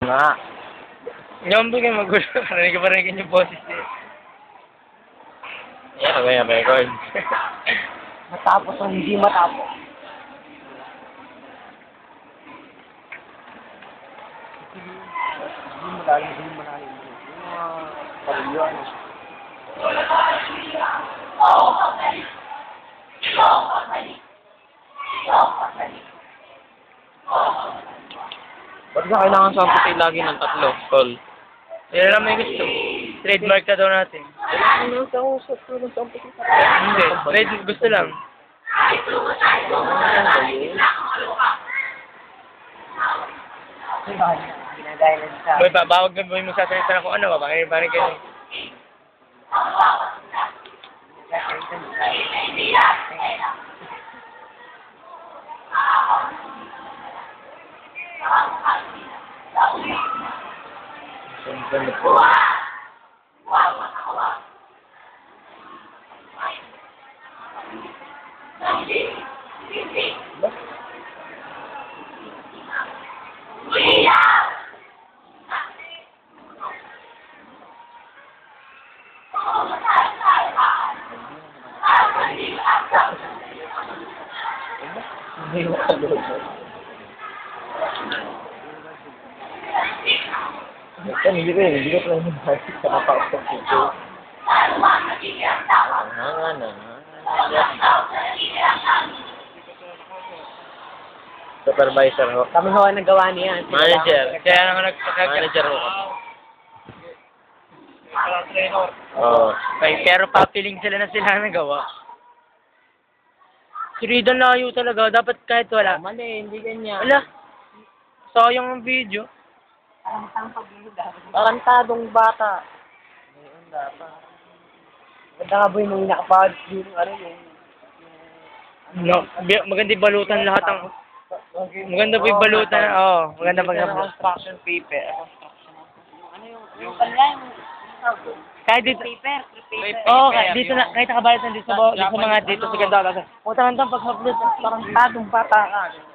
Nga. Ngayon ba kayo magulo? Narinig ka pa rin yung boses niya. Yan, may record. Matapos o hindi matapos. Hindi malalim. Yung mga pamilyon. Ba't ba kailangan sa puti lagi ng 3, tol? Yan lang may gusto. Trademark ka daw natin. Hindi. Gusto lang. Ginagailan sa... May babawag na mo sasalita na kung ano ba? Parang kayo. Hindi ko pala yung balik sa kapakapag dito. Supervisor ho. Kami ho ang nagawa niya. Manager. Kaya naman Manager ho. Oo. Pero papiling sila na sila nagawa. Si Ridon layo talaga. Dapat kahit wala. Mali, hindi ganyan. Wala. Sayang ang video. Tarantadong bata. Ngayon dapat. Maganda nga boy nung nakapag yung ano yung... No, maganda yung balutan lahat ang... Maganda po yung balutan. Oo, maganda pag... Construction paper. Ano yung kanya yung... Kahit dito... Paper. Oo, dito na, kahit nakabayad na dito sa mga dito sa ganda. Utang-utang pag-upload. Tarantadong bata ka.